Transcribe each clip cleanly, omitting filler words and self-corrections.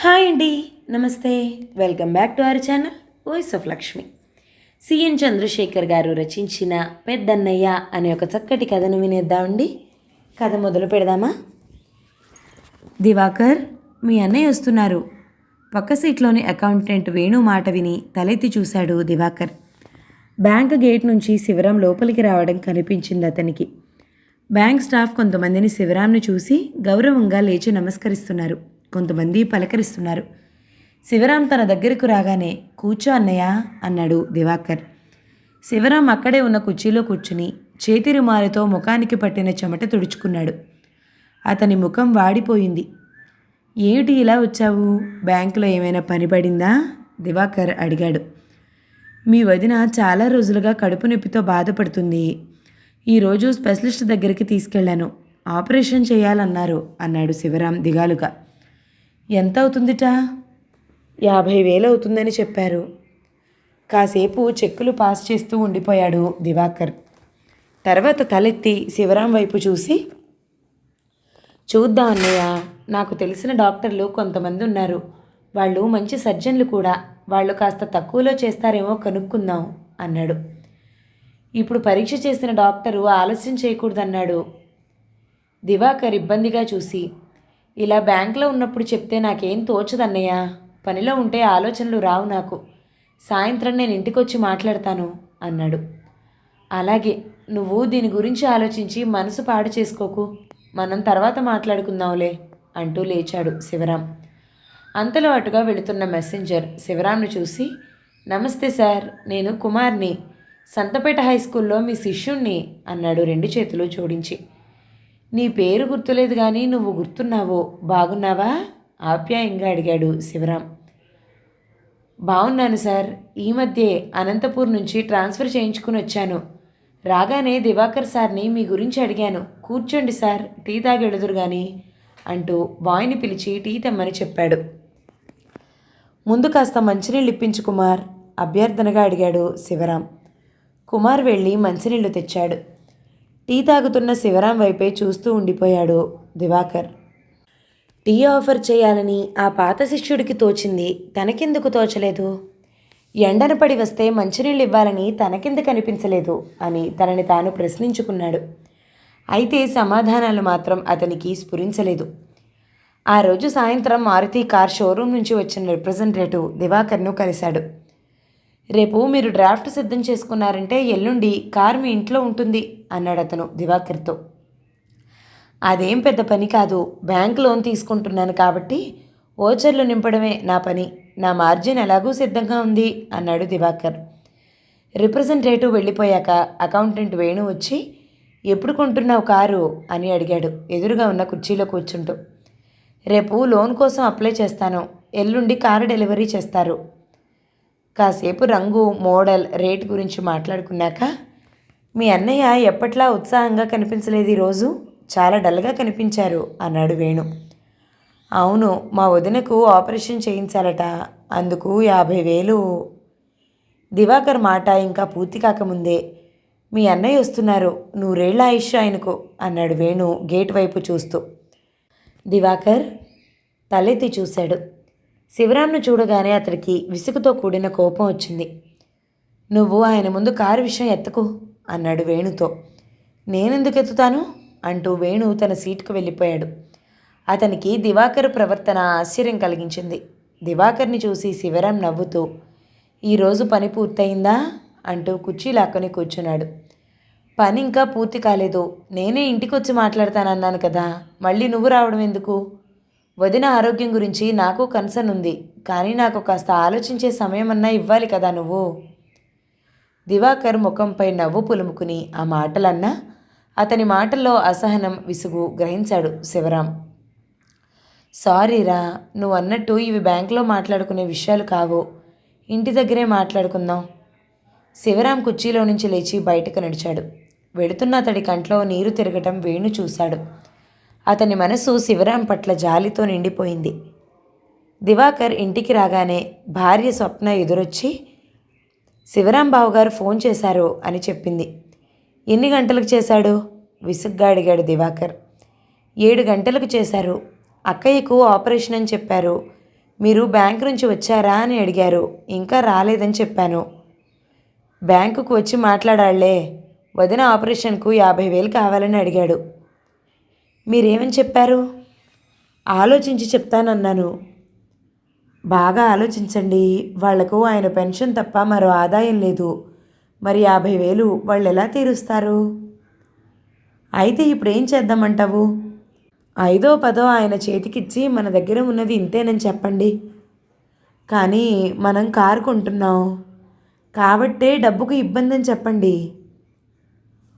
Hi అండి, నమస్తే. Welcome back to our channel voice of Lakshmi. CN Chandrasekhar garu రచించిన పెద్దన్నయ్య అనే ఒక చక్కటి కథను వినేద్దామండి. కథ మొదలు పెడదామా? దివాకర్, మీ అన్నయ్య వస్తున్నారు. పక్క సీట్లోని అకౌంటెంట్ వేణు మాట విని తలెత్తి చూశాడు దివాకర్. బ్యాంక్ గేట్ నుంచి శివరాం లోపలికి రావడం కనిపించింది అతనికి. బ్యాంక్ స్టాఫ్ కొంతమందిని శివరాంని చూసి గౌరవంగా లేచి నమస్కరిస్తున్నారు, కొంతమంది పలకరిస్తున్నారు. శివరాం తన దగ్గరకు రాగానే కూర్చో అన్నయ్య అన్నాడు దివాకర్. శివరాం అక్కడే ఉన్న కుర్చీలో కూర్చుని చేతి రుమాలుతో ముఖానికి పట్టిన చెమట తుడుచుకున్నాడు. అతని ముఖం వాడిపోయింది. ఏమిటి ఇలా వచ్చావు? బ్యాంకులో ఏమైనా పని పడిందా? దివాకర్ అడిగాడు. మీ వదిన చాలా రోజులుగా కడుపు నొప్పితో బాధపడుతుంది. ఈరోజు స్పెషలిస్ట్ దగ్గరికి తీసుకెళ్లాను. ఆపరేషన్ చేయాలన్నారు అన్నాడు శివరాం దిగాలుగా. ఎంత అవుతుందిట? 50,000 అవుతుందని చెప్పారు. కాసేపు చెక్కులు పాస్ చేస్తూ ఉండిపోయాడు దివాకర్. తర్వాత తలెత్తి శివరాం వైపు చూసి, చూద్దాం అన్నయ్య, నాకు తెలిసిన డాక్టర్లు కొంతమంది ఉన్నారు. వాళ్ళు మంచి సర్జన్లు కూడా. వాళ్ళు కాస్త తక్కువలో చేస్తారేమో కనుక్కుందాం అన్నాడు. ఇప్పుడు పరీక్ష చేసిన డాక్టరు ఆలస్యం చేయకూడదన్నాడు. దివాకర్ ఇబ్బందిగా చూసి, ఇలా బ్యాంకులో ఉన్నప్పుడు చెప్తే నాకేం తోచదన్నయ్య. పనిలో ఉంటే ఆలోచనలు రావు నాకు. సాయంత్రం నేను ఇంటికొచ్చి మాట్లాడతాను అన్నాడు. అలాగే, నువ్వు దీని గురించి ఆలోచించి మనసు పాడు చేసుకోకు. మనం తర్వాత మాట్లాడుకుందాంలే అంటూ లేచాడు శివరాం. అంతలో అటుగా వెళుతున్న మెసెంజర్ శివరాంను చూసి, నమస్తే సార్, నేను కుమార్ని, సంతపేట హై స్కూల్లో మీ శిష్యుణ్ణి అన్నాడు 2 చేతులు జోడించి. నీ పేరు గుర్తులేదు కానీ నువ్వు గుర్తున్నావో. బాగున్నావా? ఆప్యాయంగా అడిగాడు శివరాం. బాగున్నాను సార్. ఈ మధ్యే అనంతపూర్ నుంచి ట్రాన్స్ఫర్ చేయించుకుని వచ్చాను. రాగానే దివాకర్ సార్ని మీ గురించి అడిగాను. కూర్చోండి సార్, టీ తాగెడుదురు కానీ అంటూ బాయ్ని పిలిచి టీ తెమ్మని చెప్పాడు. ముందు కాస్త మంచినీళ్ళు ఇప్పించు కుమార్ అభ్యర్థనగా అడిగాడు శివరాం. కుమార్ వెళ్ళి మంచినీళ్లు తెచ్చాడు. టీ తాగుతున్న శివరాం వైపే చూస్తూ ఉండిపోయాడు దివాకర్. టీ ఆఫర్ చేయాలని ఆ పాత శిష్యుడికి తోచింది, తనకెందుకు తోచలేదు? ఎండన పడి వస్తే మంచినీళ్ళు ఇవ్వాలని తనకెందుకు అనిపించలేదు అని తనని తాను ప్రశ్నించుకున్నాడు. అయితే సమాధానాలు మాత్రం అతనికి స్ఫురించలేదు. ఆ రోజు సాయంత్రం మారుతి కార్ షోరూమ్ నుంచి వచ్చిన రిప్రజెంటేటివ్ దివాకర్ను కలిశాడు. రేపు మీరు డ్రాఫ్ట్ సిద్ధం చేసుకున్నారంటే ఎల్లుండి కార్ మీ ఇంట్లో ఉంటుంది అన్నాడు అతను దివాకర్తో. అదేం పెద్ద పని కాదు. బ్యాంక్ లోన్ తీసుకుంటున్నాను కాబట్టి ఓచర్లు నింపడమే నా పని. నా మార్జిన్ ఎలాగూ సిద్ధంగా ఉంది అన్నాడు దివాకర్. రిప్రజెంటేటివ్ వెళ్ళిపోయాక అకౌంటెంట్ వేణు వచ్చి, ఎప్పుడు కొంటున్నావు కారు అని అడిగాడు ఎదురుగా ఉన్న కుర్చీలో కూర్చుంటూ. రేపు లోన్ కోసం అప్లై చేస్తాను. ఎల్లుండి కారు డెలివరీ చేస్తారు. కాసేపు రంగు, మోడల్, రేట్ గురించి మాట్లాడుకున్నాక, మీ అన్నయ్య ఎప్పట్లా ఉత్సాహంగా కనిపించలేదు ఈరోజు. చాలా డల్గా కనిపించారు అన్నాడు వేణు. అవును, మా వదినకు ఆపరేషన్ చేయించాలట, అందుకు 50,000. దివాకర్ మాట ఇంకా పూర్తి కాకముందే, మీ అన్నయ్య వస్తున్నారు, 100 ఏళ్ల ఆయుష్ ఆయనకు అన్నాడు వేణు గేట్ వైపు చూస్తూ. దివాకర్ తలెత్తి చూశాడు. శివరాంను చూడగానే అతడికి విసుగుతో కూడిన కోపం వచ్చింది. నువ్వు ఆయన ముందు కారు విషయం ఎత్తకు అన్నాడు వేణుతో. నేనెందుకు ఎత్తుతాను అంటూ వేణు తన సీటుకు వెళ్ళిపోయాడు. అతనికి దివాకర్ ప్రవర్తన ఆశ్చర్యం కలిగించింది. దివాకర్ని చూసి శివరాం నవ్వుతూ, ఈరోజు పని పూర్తయిందా అంటూ కుర్చీ లాక్కొని కూర్చున్నాడు. పని ఇంకా పూర్తి కాలేదు. నేనే ఇంటికొచ్చి మాట్లాడతానన్నాను కదా, మళ్ళీ నువ్వు రావడం ఎందుకు? వదిన ఆరోగ్యం గురించి నాకు కన్సర్న్ ఉంది, కానీ నాకు కాస్త ఆలోచించే సమయమన్నా ఇవ్వాలి కదా నువ్వు. దివాకర్ ముఖంపై నవ్వు పులుముకుని ఆ మాటలన్నా అతని మాటల్లో అసహనం, విసుగు గ్రహించాడు శివరాం. సారీరా, నువ్వు అన్నట్టు ఇవి బ్యాంకులో మాట్లాడుకునే విషయాలు కావు. ఇంటి దగ్గరే మాట్లాడుకుందాం. శివరాం కుర్చీలో నుంచి లేచి బయటకు నడిచాడు. వెడుతున్న అతడి కంట్లో నీరు తిరగటం వేణు చూశాడు. అతని మనసు శివరాం పట్ల జాలితో నిండిపోయింది. దివాకర్ ఇంటికి రాగానే భార్య స్వప్న ఎదురొచ్చి, శివరాం బావగారు ఫోన్ చేశారు అని చెప్పింది. ఎన్ని గంటలకు చేశాడు విసుగ్గా అడిగాడు దివాకర్. 7 గంటలకు చేశారు. అక్కయ్యకు ఆపరేషన్ అని చెప్పారు. మీరు బ్యాంక్ నుంచి వచ్చారా అని అడిగారు. ఇంకా రాలేదని చెప్పాను. బ్యాంకుకు వచ్చి మాట్లాడాళ్లే. వదిన ఆపరేషన్కు 50,000 కావాలని అడిగాడు. మీరేమని చెప్పారు? ఆలోచించి చెప్తానన్నాను. బాగా ఆలోచించండి. వాళ్లకు ఆయన పెన్షన్ తప్ప మరో ఆదాయం లేదు. మరి 50,000 వాళ్ళు ఎలా తీరుస్తారు? అయితే ఇప్పుడు ఏం చేద్దామంటావు? 5ో 10ో ఆయన చేతికిచ్చి మన దగ్గర ఉన్నది ఇంతేనని చెప్పండి. కానీ మనం కారు కొంటున్నాం కాబట్టే డబ్బుకు ఇబ్బంది అని చెప్పండి.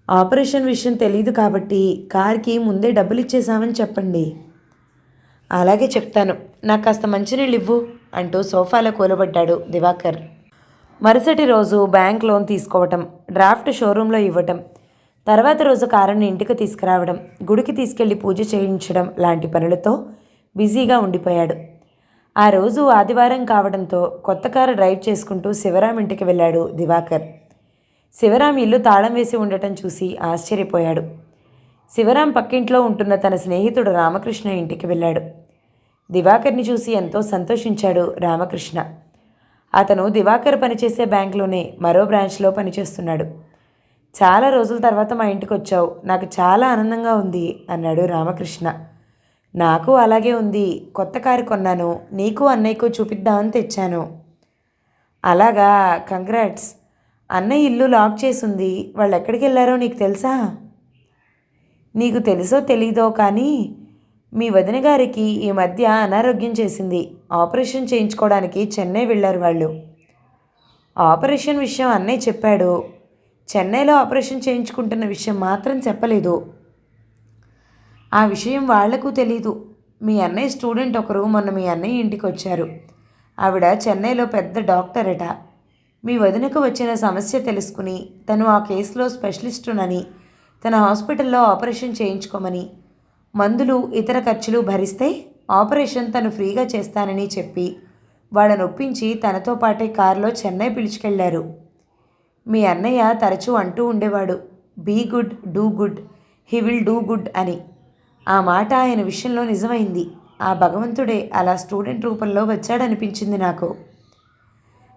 ఆపరేషన్ విషయం తెలీదు కాబట్టి కార్కి ముందే డబ్బులు ఇచ్చేసామని చెప్పండి. అలాగే చెప్తాను. నాకు కాస్త మంచినీళ్ళు ఇవ్వు అంటూ సోఫాలో కూలబడ్డాడు దివాకర్. మరుసటి రోజు బ్యాంక్ లోన్ తీసుకోవటం, డ్రాఫ్ట్ షోరూంలో ఇవ్వటం, తర్వాత రోజు కారుని ఇంటికి తీసుకురావడం, గుడికి తీసుకెళ్లి పూజ చేయించడం లాంటి పనులతో బిజీగా ఉండిపోయాడు. ఆ రోజు ఆదివారం కావడంతో కొత్త కారు డ్రైవ్ చేసుకుంటూ శివరాం ఇంటికి వెళ్ళాడు దివాకర్. శివరాం ఇల్లు తాళం వేసి ఉండటం చూసి ఆశ్చర్యపోయాడు. శివరాం పక్కింట్లో ఉంటున్న తన స్నేహితుడు రామకృష్ణ ఇంటికి వెళ్ళాడు. దివాకర్ని చూసి ఎంతో సంతోషించాడు రామకృష్ణ. అతను దివాకర్ పనిచేసే బ్యాంకులోనే మరో బ్రాంచ్లో పనిచేస్తున్నాడు. చాలా రోజుల తర్వాత మా ఇంటికి వచ్చావు. నాకు చాలా ఆనందంగా ఉంది అన్నాడు రామకృష్ణ. నాకు అలాగే ఉంది. కొత్త కారు కొన్నాను. నీకు అన్నయ్యకు చూపిద్దామని తెచ్చాను. అలాగా, కంగ్రాట్స్. అన్నయ్య ఇల్లు లాక్ చేసుంది. వాళ్ళు ఎక్కడికి వెళ్ళారో నీకు తెలుసా? నీకు తెలుసో తెలీదో కానీ మీ వదిన గారికి ఈ మధ్య అనారోగ్యం చేసింది. ఆపరేషన్ చేయించుకోవడానికి చెన్నై వెళ్ళారు వాళ్ళు. ఆపరేషన్ విషయం అన్నయ్య చెప్పాడు. చెన్నైలో ఆపరేషన్ చేయించుకుంటున్న విషయం మాత్రం చెప్పలేదు. ఆ విషయం వాళ్లకు తెలీదు. మీ అన్నయ్య స్టూడెంట్ ఒకరు మొన్న మీ అన్నయ్య ఇంటికి వచ్చారు. ఆవిడ చెన్నైలో పెద్ద డాక్టరట. మీ వదినకు వచ్చిన సమస్య తెలుసుకుని తను ఆ కేసులో స్పెషలిస్టునని తన హాస్పిటల్లో ఆపరేషన్ చేయించుకోమని, మందులు ఇతర ఖర్చులు భరిస్తే ఆపరేషన్ తను ఫ్రీగా చేస్తానని చెప్పి వాళ్ళని ఒప్పించి తనతో పాటే కారులో చెన్నై పిలుచుకెళ్లారు. మీ అన్నయ్య తరచూ అంటూ ఉండేవాడు, be good, do good, he will do good అని. ఆ మాట ఆయన విషయంలో నిజమైంది. ఆ భగవంతుడే అలా స్టూడెంట్ రూపంలో వచ్చాడనిపించింది నాకు.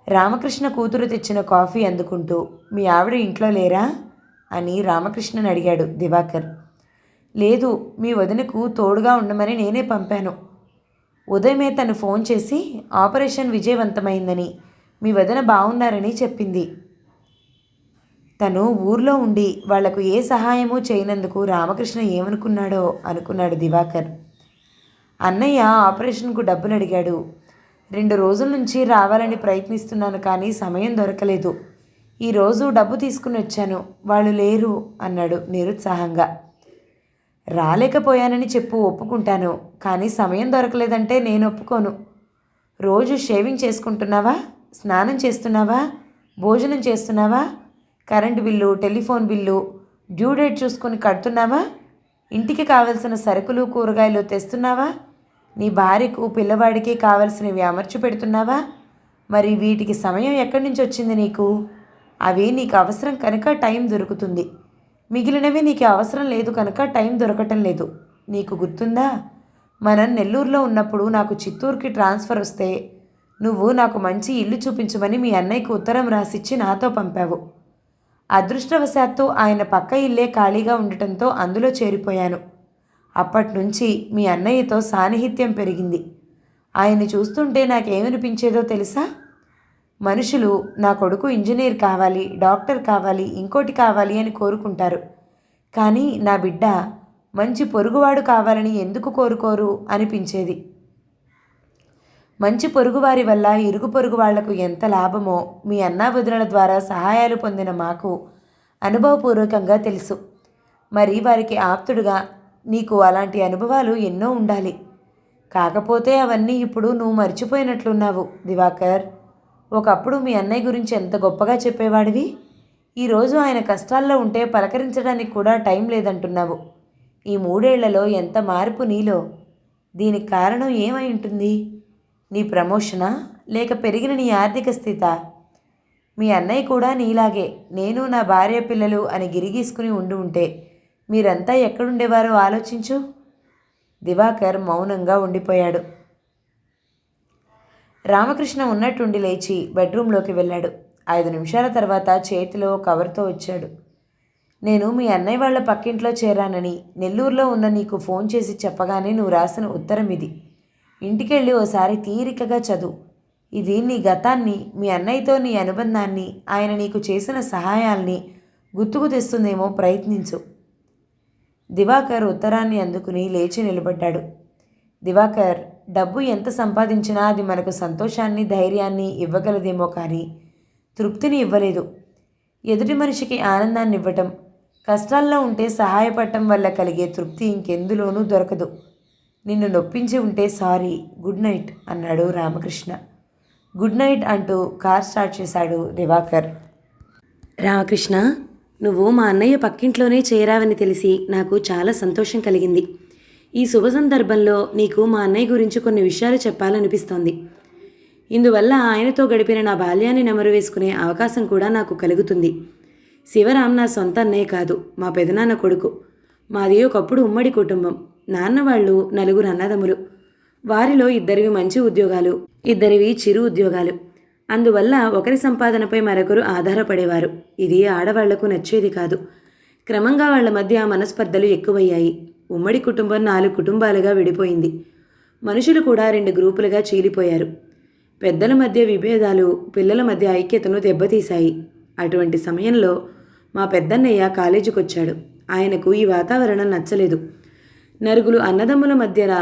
రామకృష్ణ కూతురు తెచ్చిన కాఫీ అందుకుంటూ, మీ ఆవిడ ఇంట్లో లేరా అని రామకృష్ణని అడిగాడు దివాకర్. లేదు, మీ వదినకు తోడుగా ఉండమని నేనే పంపాను. ఉదయమే తను ఫోన్ చేసి ఆపరేషన్ విజయవంతమైందని, మీ వదిన బాగున్నారని చెప్పింది. తను ఊర్లో ఉండి వాళ్లకు ఏ సహాయమూ చేయనందుకు రామకృష్ణ ఏమనుకున్నాడో అనుకున్నాడు దివాకర్. అన్నయ్య ఆపరేషన్కు డబ్బులు అడిగాడు. 2 రోజుల నుంచి రావాలని ప్రయత్నిస్తున్నాను కానీ సమయం దొరకలేదు. ఈరోజు డబ్బు తీసుకుని వచ్చాను. వాళ్ళు లేరు అన్నాడు నిరుత్సాహంగా. రాలేకపోయానని చెప్పు, ఒప్పుకుంటాను. కానీ సమయం దొరకలేదంటే నేను ఒప్పుకోను. రోజు షేవింగ్ చేసుకుంటున్నావా? స్నానం చేస్తున్నావా? భోజనం చేస్తున్నావా? Current bill, telephone bill, due date చూసుకొని కడుతున్నావా? ఇంటికి కావలసిన సరుకులు, కూరగాయలు తెస్తున్నావా? నీ భార్యకు, పిల్లవాడికి కావలసినవి అమర్చి పెడుతున్నావా? మరి వీటికి సమయం ఎక్కడి నుంచి వచ్చింది నీకు? అవి నీకు అవసరం కనుక టైం దొరుకుతుంది. మిగిలినవి నీకు అవసరం లేదు కనుక టైం దొరకటం లేదు. నీకు గుర్తుందా, మనం నెల్లూరులో ఉన్నప్పుడు నాకు చిత్తూరుకి ట్రాన్స్ఫర్ వస్తే నువ్వు నాకు మంచి ఇల్లు చూపించమని మీ అన్నయ్యకు ఉత్తరం రాసిచ్చి నాతో పంపావు. అదృష్టవశాత్తు ఆయన పక్క ఇల్లే ఖాళీగా ఉండటంతో అందులో చేరిపోయాను. అప్పట్నుంచి మీ అన్నయ్యతో సాన్నిహిత్యం పెరిగింది. ఆయన్ని చూస్తుంటే నాకేమనిపించేదో తెలుసా? మనుషులు నా కొడుకు ఇంజనీర్ కావాలి, డాక్టర్ కావాలి, ఇంకోటి కావాలి అని కోరుకుంటారు. కానీ నా బిడ్డ మంచి పొరుగువాడు కావాలని ఎందుకు కోరుకోరు అనిపించేది. మంచి పొరుగువారి వల్ల ఇరుగు పొరుగు వాళ్లకు ఎంత లాభమో మీ అన్నావదినల ద్వారా సహాయాలు పొందిన మాకు అనుభవపూర్వకంగా తెలుసు. మరి వారికి ఆప్తుడుగా నీకు అలాంటి అనుభవాలు ఎన్నో ఉండాలి. కాకపోతే అవన్నీ ఇప్పుడు నువ్వు మర్చిపోయినట్లున్నావు దివాకర్. ఒకప్పుడు మీ అన్నయ్య గురించి ఎంత గొప్పగా చెప్పేవాడివి. ఈరోజు ఆయన కష్టాల్లో ఉంటే పలకరించడానికి కూడా టైం లేదంటున్నావు. ఈ 3 ఏళ్లలో ఎంత మార్పు నీలో. దీనికి కారణం ఏమై ఉంటుంది? నీ ప్రమోషనా, లేక పెరిగిన నీ ఆర్థిక స్థితా? మీ అన్నయ్య కూడా నీలాగే నేను నా భార్య పిల్లలు అని గిరిగీసుకుని ఉంటే మీరంతా ఎక్కడుండేవారో ఆలోచించు. దివాకర్ మౌనంగా ఉండిపోయాడు. రామకృష్ణ ఉన్నట్టుండి లేచి బెడ్రూంలోకి వెళ్ళాడు. 5 నిమిషాల తర్వాత చేతిలో కవర్తో వచ్చాడు. నేను మీ అన్నయ్య వాళ్ళ పక్కింట్లో చేరానని నెల్లూరులో ఉన్న నీకు ఫోన్ చేసి చెప్పగానే నువ్వు రాసిన ఉత్తరం ఇది. ఇంటికెళ్ళి ఓసారి తీరికగా చదువు. ఇది నీ గతాన్ని, మీ అన్నయ్యతో నీ అనుబంధాన్ని, ఆయన నీకు చేసిన సహాయాల్ని గుర్తుకు తెస్తుందేమో, ప్రయత్నించు. దివాకర్ ఉత్తరాన్ని అందుకుని లేచి నిలబడ్డాడు. దివాకర్, డబ్బు ఎంత సంపాదించినా అది మనకు సంతోషాన్ని, ధైర్యాన్ని ఇవ్వగలదేమో కానీ తృప్తిని ఇవ్వలేదు. ఎదుటి మనిషికి ఆనందాన్ని ఇవ్వటం, కష్టాల్లో ఉంటే సహాయపడటం వల్ల కలిగే తృప్తి ఇంకెందులోనూ దొరకదు. నిన్ను నొప్పించి ఉంటే సారీ, గుడ్ నైట్ అన్నాడు రామకృష్ణ. గుడ్ నైట్ అంటూ కార్ స్టార్ట్ చేశాడు దివాకర్. రామకృష్ణ, నువ్వు మా అన్నయ్య పక్కింట్లోనే చేరావని తెలిసి నాకు చాలా సంతోషం కలిగింది. ఈ శుభ సందర్భంలో నీకు మా అన్నయ్య గురించి కొన్ని విషయాలు చెప్పాలనిపిస్తోంది. ఇందువల్ల ఆయనతో గడిపిన నా బాల్యాన్ని నెమరు వేసుకునే అవకాశం కూడా నాకు కలుగుతుంది. శివరాం నా సొంత అన్నయ్య కాదు, మా పెదనాన్న కొడుకు. మాది ఒకప్పుడు ఉమ్మడి కుటుంబం. నాన్న వాళ్ళు 4 అన్నదమ్ములు. వారిలో 2 మంచి ఉద్యోగాలు, 2 చిరు ఉద్యోగాలు. అందువల్ల ఒకరి సంపాదనపై మరొకరు ఆధారపడేవారు. ఇది ఆడవాళ్లకు నచ్చేది కాదు. క్రమంగా వాళ్ల మధ్య మనస్పర్ధలు ఎక్కువయ్యాయి. ఉమ్మడి కుటుంబం 4 కుటుంబాలుగా విడిపోయింది. మనుషులు కూడా 2 గ్రూపులుగా చీలిపోయారు. పెద్దల మధ్య విభేదాలు పిల్లల మధ్య ఐక్యతను దెబ్బతీశాయి. అటువంటి సమయంలో మా పెద్దన్నయ్య కాలేజీకొచ్చాడు. ఆయనకు ఈ వాతావరణం నచ్చలేదు. నలుగురు అన్నదమ్ముల మధ్యన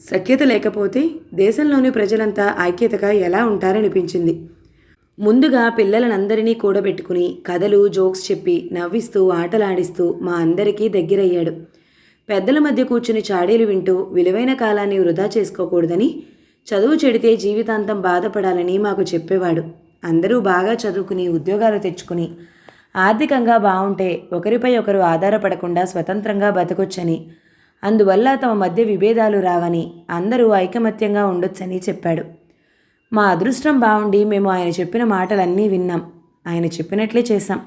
సఖ్యత లేకపోతే దేశంలోని ప్రజలంతా ఐక్యతగా ఎలా ఉంటారనిపించింది. ముందుగా పిల్లలనందరినీ కూడబెట్టుకుని కథలు, జోక్స్ చెప్పి నవ్విస్తూ ఆటలాడిస్తూ మా అందరికీ దగ్గరయ్యాడు. పెద్దల మధ్య కూర్చుని చాడీలు వింటూ విలువైన కాలాన్ని వృధా చేసుకోకూడదని, చదువు చెడితే జీవితాంతం బాధపడాలని మాకు చెప్పేవాడు. అందరూ బాగా చదువుకుని ఉద్యోగాలు తెచ్చుకుని ఆర్థికంగా బాగుంటే ఒకరిపై ఒకరు ఆధారపడకుండా స్వతంత్రంగా బతకొచ్చని, అందువల్ల తమ మధ్య విభేదాలు రావని, అందరూ ఐకమత్యంగా ఉండొచ్చని చెప్పాడు. మా అదృష్టం బాగుండి మేము ఆయన చెప్పిన మాటలన్నీ విన్నాం. ఆయన చెప్పినట్లే చేశాం.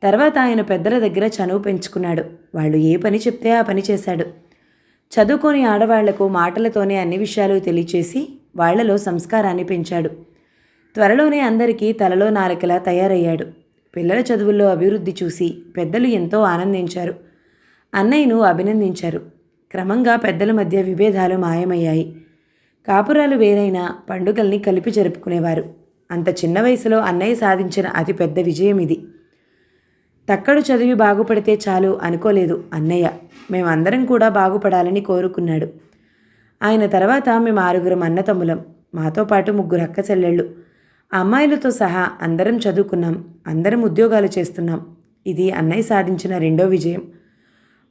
తర్వాత ఆయన పెద్దల దగ్గర చనువు పెంచుకున్నాడు. వాళ్ళు ఏ పని చెప్తే ఆ పని చేశాడు. చదువుకొని ఆడవాళ్లకు మాటలతోనే అన్ని విషయాలు తెలియచేసి వాళ్లలో సంస్కారాన్ని పెంచాడు. త్వరలోనే అందరికీ తలలో నాలుకలా తయారయ్యాడు. పిల్లల చదువుల్లో అభివృద్ధి చూసి పెద్దలు ఎంతో ఆనందించారు. అన్నయ్యను అభినందించారు. క్రమంగా పెద్దల మధ్య విభేదాలు మాయమయ్యాయి. కాపురాలు వేరైనా పండుగల్ని కలిపి జరుపుకునేవారు. అంత చిన్న వయసులో అన్నయ్య సాధించిన అతిపెద్ద విజయం ఇది. తక్కడు చదివి బాగుపడితే చాలు అనుకోలేదు అన్నయ్య. మేమందరం కూడా బాగుపడాలని కోరుకున్నాడు. ఆయన తర్వాత మేము 6 అన్నతమ్ములం. మాతో పాటు 3 అక్క చెల్లెళ్ళు. అమ్మాయిలతో సహా అందరం చదువుకున్నాం. అందరం ఉద్యోగాలు చేస్తున్నాం. ఇది అన్నయ్య సాధించిన 2వ విజయం.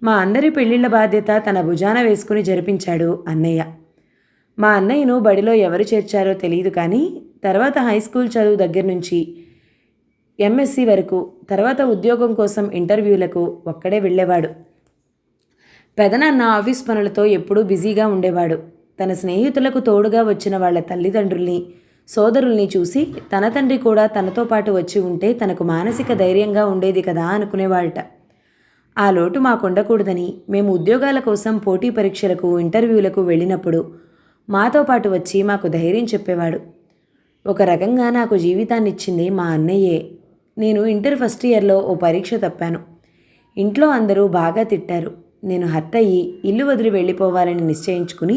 మా అందరి పెళ్లిళ్ల బాధ్యత తన భుజాన వేసుకుని జరిపించాడు అన్నయ్య. మా అన్నయ్యను బడిలో ఎవరు చేర్చారో తెలియదు కానీ తర్వాత హై స్కూల్ చదువు దగ్గర నుంచి ఎంఎస్సి వరకు, తర్వాత ఉద్యోగం కోసం ఇంటర్వ్యూలకు ఒక్కడే వెళ్ళేవాడు. పెదనాన్న ఆఫీస్ పనులతో ఎప్పుడూ బిజీగా ఉండేవాడు. తన స్నేహితులకు తోడుగా వచ్చిన వాళ్ళ తల్లిదండ్రుల్ని, సోదరుల్ని చూసి తన తండ్రి కూడా తనతో పాటు వచ్చి ఉంటే తనకు మానసిక ధైర్యంగా ఉండేది కదా అనుకునేవాడట. ఆ లోటు మాకుండకూడదని మేము ఉద్యోగాల కోసం పోటీ పరీక్షలకు, ఇంటర్వ్యూలకు వెళ్ళినప్పుడు మాతో పాటు వచ్చి మాకు ధైర్యం చెప్పేవాడు. ఒక రకంగా నాకు జీవితాన్నిచ్చింది మా అన్నయ్యే. నేను ఇంటర్ ఫస్ట్ ఇయర్లో ఓ పరీక్ష తప్పాను. ఇంట్లో అందరూ బాగా తిట్టారు. నేను హర్ట్ అయ్యి ఇల్లు వదిలి వెళ్ళిపోవాలని నిశ్చయించుకుని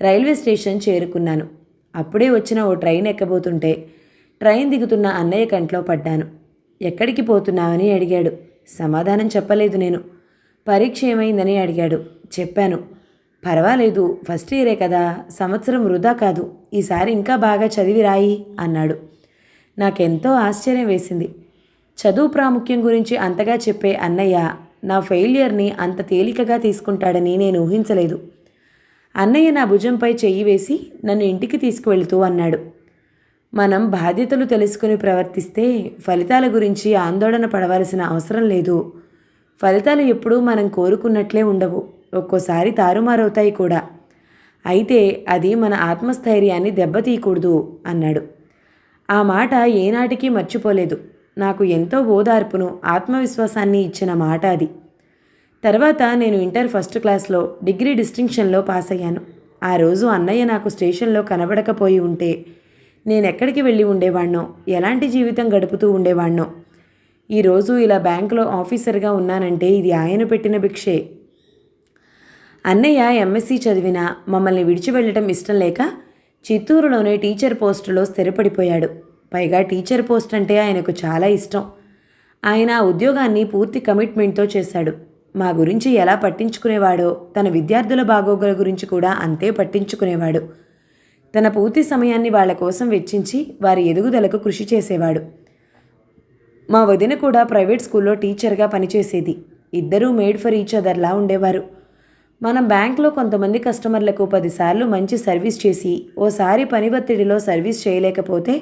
రైల్వే స్టేషన్ చేరుకున్నాను. అప్పుడే వచ్చిన ఓ ట్రైన్ ఎక్కబోతుంటే ట్రైన్ దిగుతున్న అన్నయ్య కంట్లో పడ్డాను. ఎక్కడికి పోతున్నావని అడిగాడు. సమాధానం చెప్పలేదు నేను. పరీక్ష ఏమైందని అడిగాడు. చెప్పాను. పర్వాలేదు, ఫస్ట్ ఇయరే కదా, సంవత్సరం వృధా కాదు, ఈసారి ఇంకా బాగా చదివి రాయి అన్నాడు. నాకెంతో ఆశ్చర్యం వేసింది. చదువు ప్రాముఖ్యం గురించి అంతగా చెప్పే అన్నయ్య నా ఫెయిల్యూర్ని అంత తేలికగా తీసుకుంటాడని నేను ఊహించలేదు. అన్నయ్య నా భుజంపై చెయ్యి వేసి నన్ను ఇంటికి తీసుకువెళుతూ అన్నాడు. మనం బాధ్యతలు తెలుసుకుని ప్రవర్తిస్తే ఫలితాల గురించి ఆందోళన పడవలసిన అవసరం లేదు. ఫలితాలు ఎప్పుడూ మనం కోరుకున్నట్లే ఉండవు, ఒక్కోసారి తారుమారవుతాయి కూడా. అయితే అది మన ఆత్మస్థైర్యాన్ని దెబ్బతీయకూడదు అన్నాడు. ఆ మాట ఏనాటికి మర్చిపోలేదు. నాకు ఎంతో ఓదార్పును, ఆత్మవిశ్వాసాన్ని ఇచ్చిన మాట అది. తర్వాత నేను ఇంటర్ ఫస్ట్ క్లాస్లో డిగ్రీ డిస్టింక్షన్లో పాస్ అయ్యాను. ఆ రోజు అన్నయ్య నాకు స్టేషన్లో కనబడకపోయి ఉంటే నేనెక్కడికి వెళ్ళి ఉండేవాణ్ణో, ఎలాంటి జీవితం గడుపుతూ ఉండేవాణ్ణో. ఈరోజు ఇలా బ్యాంకులో ఆఫీసర్గా ఉన్నానంటే ఇది ఆయన పెట్టిన భిక్షే. అన్నయ్య ఎంఎస్సీ చదివినా మమ్మల్ని విడిచి వెళ్ళటం ఇష్టం లేక చిత్తూరులోనే టీచర్ పోస్టులో స్థిరపడిపోయాడు. పైగా టీచర్ పోస్ట్ అంటే ఆయనకు చాలా ఇష్టం. ఆయన ఆ ఉద్యోగాన్ని పూర్తి కమిట్మెంట్తో చేశాడు. మా గురించి ఎలా పట్టించుకునేవాడో తన విద్యార్థుల బాగోగుల గురించి కూడా అంతే పట్టించుకునేవాడు. తన పూర్తి సమయాన్ని వాళ్ల కోసం వెచ్చించి వారి ఎదుగుదలకు కృషి చేసేవాడు. మా వదిన కూడా ప్రైవేట్ స్కూల్లో టీచర్గా పనిచేసేది. ఇద్దరూ మేడ్ ఫర్ ఈచ్ అదర్లా ఉండేవారు. మనం బ్యాంక్లో కొంతమంది కస్టమర్లకు 10 సార్లు మంచి సర్వీస్ చేసి ఓసారి పని ఒత్తిడిలో సర్వీస్ చేయలేకపోతే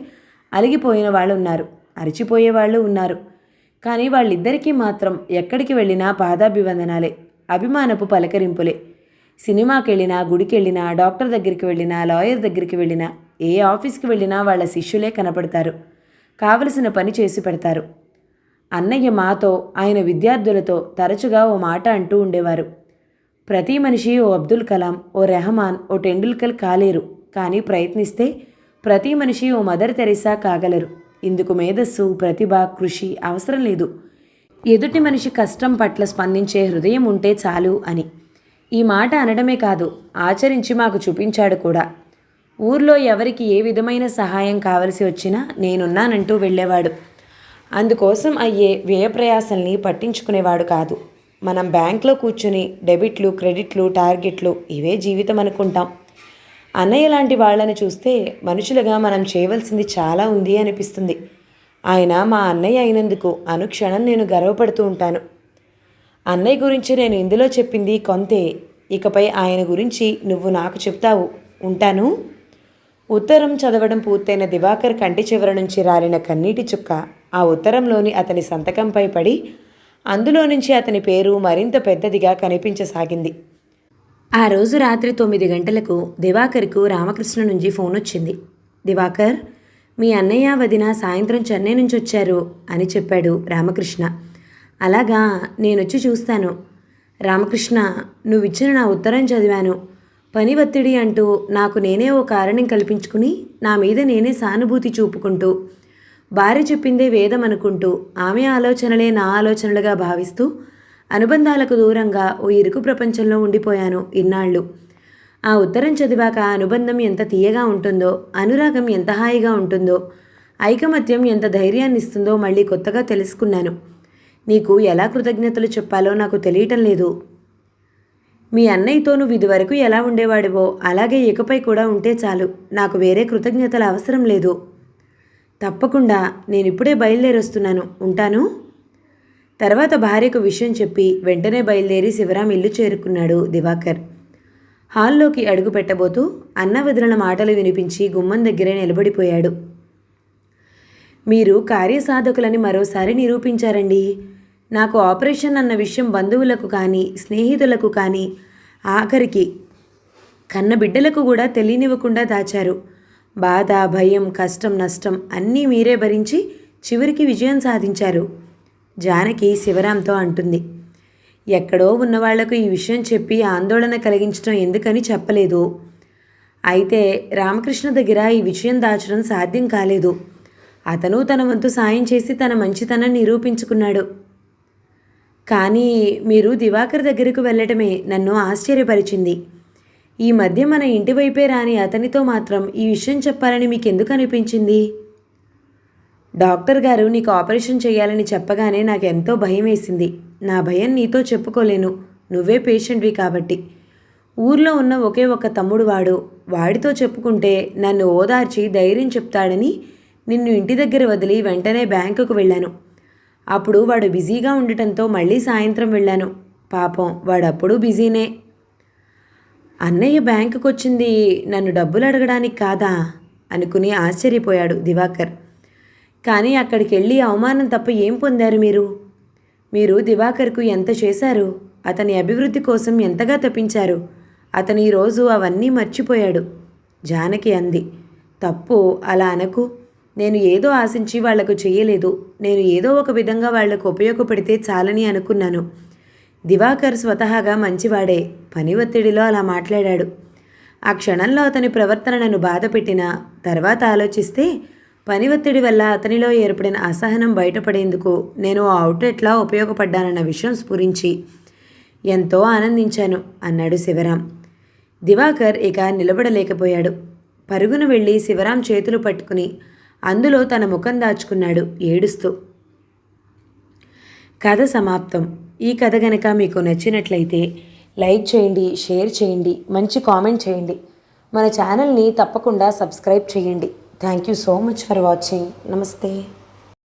అలిగిపోయిన వాళ్ళు ఉన్నారు, అరిచిపోయే వాళ్ళు ఉన్నారు. కానీ వాళ్ళిద్దరికీ మాత్రం ఎక్కడికి వెళ్ళినా పాదాభివందనాలే, అభిమానపు పలకరింపులే. సినిమాకి వెళ్ళినా, గుడికి వెళ్ళినా, డాక్టర్ దగ్గరికి వెళ్ళినా, లాయర్ దగ్గరికి వెళ్ళినా, ఏ ఆఫీస్కి వెళ్ళినా వాళ్ళ శిష్యులే కనపడతారు. కావలసిన పని చేసి పెడతారు. అన్నయ్య మాతో, ఆయన విద్యార్థులతో తరచుగా ఓ మాట అంటూ ఉండేవారు. ప్రతి మనిషి ఓ అబ్దుల్ కలాం, ఓ రెహమాన్, ఓ టెండూల్కర్ కాలేరు. కానీ ప్రయత్నిస్తే ప్రతి మనిషి ఓ మదర్ తెరెసా కాగలరు. ఇందుకు మేధస్సు, ప్రతిభ, కృషి అవసరం లేదు. ఎదుటి మనిషి కష్టం పట్ల స్పందించే హృదయం ఉంటే చాలు అని. ఈ మాట అనడమే కాదు, ఆచరించి మాకు చూపించాడు కూడా. ఊర్లో ఎవరికి ఏ విధమైన సహాయం కావలసి వచ్చినా నేనున్నానంటూ వెళ్ళేవాడు. అందుకోసం అయ్యే వ్యయప్రయాసల్ని పట్టించుకునేవాడు కాదు. మనం బ్యాంక్లో కూర్చుని డెబిట్లు, క్రెడిట్లు, టార్గెట్లు ఇవే జీవితం అనుకుంటాం. అన్నయ్య లాంటి వాళ్ళని చూస్తే మనుషులుగా మనం చేయవలసింది చాలా ఉంది అనిపిస్తుంది. ఆయన మా అన్నయ్య అయినందుకు అనుక్షణం నేను గర్వపడుతూ ఉంటాను. అన్నయ్య గురించి నేను ఇందులో చెప్పింది కొంతే. ఇకపై ఆయన గురించి నువ్వు నాకు చెప్తావు. ఉంటాను. ఉత్తరం చదవడం పూర్తయిన దివాకర్ కంటి చివర నుంచి రాలిన కన్నీటి చుక్క ఆ ఉత్తరంలోని అతని సంతకంపై పడి అందులో నుంచి అతని పేరు మరింత పెద్దదిగా కనిపించసాగింది. ఆ రోజు రాత్రి 9 గంటలకు దివాకర్కు రామకృష్ణ నుంచి ఫోన్ వచ్చింది. దివాకర్, మీ అన్నయ్య వదిన సాయంత్రం చెన్నై నుంచి వచ్చారు అని చెప్పాడు రామకృష్ణ. అలాగా, నేనొచ్చి చూస్తాను. రామకృష్ణ, నువ్విచ్చిన నా ఉత్తరం చదివాను. పని ఒత్తిడి అంటూ నాకు నేనే ఓ కారణం కల్పించుకుని నా మీద నేనే సానుభూతి చూపుకుంటూ భార్య చెప్పిందే వేదం అనుకుంటూ ఆమె ఆలోచనలే నా ఆలోచనలుగా భావిస్తూ అనుబంధాలకు దూరంగా ఓ ఇరుకు ప్రపంచంలో ఉండిపోయాను ఇన్నాళ్ళు. ఆ ఉత్తరం చదివాక అనుబంధం ఎంత తీయగా ఉంటుందో, అనురాగం ఎంత హాయిగా ఉంటుందో, ఐకమత్యం ఎంత ధైర్యాన్ని ఇస్తుందో మళ్ళీ కొత్తగా తెలుసుకున్నాను. నీకు ఎలా కృతజ్ఞతలు చెప్పాలో నాకు తెలియటం లేదు. మీ అన్నయ్యతో నువ్వు ఇదివరకు ఎలా ఉండేవాడివో అలాగే ఇకపై కూడా ఉంటే చాలు. నాకు వేరే కృతజ్ఞతల అవసరం లేదు. తప్పకుండా, నేనిప్పుడే బయలుదేరొస్తున్నాను. ఉంటాను. తర్వాత భార్యకు విషయం చెప్పి వెంటనే బయలుదేరి శివరాం ఇల్లు చేరుకున్నాడు దివాకర్. హాల్లోకి అడుగు పెట్టబోతూ అన్న వదిలిన మాటలు వినిపించి గుమ్మం దగ్గరే నిలబడిపోయాడు. మీరు కార్యసాధకులని మరోసారి నిరూపించారండి. నాకు ఆపరేషన్ అన్న విషయం బంధువులకు కానీ, స్నేహితులకు కానీ, ఆఖరికి కన్న బిడ్డలకు కూడా తెలియనివ్వకుండా దాచారు. బాధ, భయం, కష్టం, నష్టం అన్నీ మీరే భరించి చివరికి విజయం సాధించారు. జానకి శివరాంతో అంటుంది. ఎక్కడో ఉన్నవాళ్లకు ఈ విషయం చెప్పి ఆందోళన కలిగించడం ఎందుకని చెప్పలేదు. అయితే రామకృష్ణ దగ్గర ఈ విషయం దాచడం సాధ్యం కాలేదు. అతను తన వంతు సాయం చేసి తన మంచితనం నిరూపించుకున్నాడు. కానీ మీరు దివాకర్ దగ్గరకు వెళ్ళటమే నన్ను ఆశ్చర్యపరిచింది. ఈ మధ్య మన ఇంటి వైపే రాని అతనితో మాత్రం ఈ విషయం చెప్పాలని మీకెందుకు అనిపించింది? డాక్టర్ గారు నీకు ఆపరేషన్ చేయాలని చెప్పగానే నాకెంతో భయం వేసింది. నా భయం నీతో చెప్పుకోలేను, నువ్వే పేషెంట్వి కాబట్టి. ఊర్లో ఉన్న ఒకే ఒక తమ్ముడు వాడు, వాడితో చెప్పుకుంటే నన్ను ఓదార్చి ధైర్యం చెప్తాడని నిన్ను ఇంటి దగ్గర వదిలి వెంటనే బ్యాంకుకు వెళ్ళాను. అప్పుడు వాడు బిజీగా ఉండటంతో మళ్ళీ సాయంత్రం వెళ్ళాను. పాపం వాడప్పుడు బిజీనే. అన్నయ్య బ్యాంకుకు వచ్చింది నన్ను డబ్బులు అడగడానికి కాదా అనుకుని ఆశ్చర్యపోయాడు దివాకర్. కానీ అక్కడికి వెళ్ళి అవమానం తప్ప ఏం పొందారు మీరు దివాకర్కు ఎంత చేశారు? అతని అభివృద్ధి కోసం ఎంతగా తప్పించారు? అతను ఈరోజు అవన్నీ మర్చిపోయాడు. జానకి అంది. తప్పు, అలా అనకు. నేను ఏదో ఆశించి వాళ్లకు చేయలేదు. నేను ఏదో ఒక విధంగా వాళ్లకు ఉపయోగపడితే చాలని అనుకున్నాను. దివాకర్ స్వతహాగా మంచివాడే, పని ఒత్తిడిలో అలా మాట్లాడాడు. ఆ క్షణంలో అతని ప్రవర్తన నన్ను బాధ పెట్టినా తర్వాత ఆలోచిస్తే పని ఒత్తిడి వల్ల అతనిలో ఏర్పడిన అసహనం బయటపడేందుకు నేను ఆ అవుట్లెట్లా ఉపయోగపడ్డానన్న విషయం స్ఫురించి ఎంతో ఆనందించాను అన్నాడు శివరాం. దివాకర్ ఇక నిలబడలేకపోయాడు. పరుగున వెళ్ళి శివరాం చేతులు పట్టుకుని అందులో తన ముఖం దాచుకున్నాడు ఏడుస్తూ. కథ సమాప్తం. ఈ కథ గనక మీకు నచ్చినట్లయితే లైక్ చేయండి, షేర్ చేయండి, మంచి కామెంట్ చేయండి. మన ఛానల్ని తప్పకుండా సబ్స్క్రైబ్ చేయండి. Thank you so much for watching. నమస్తే.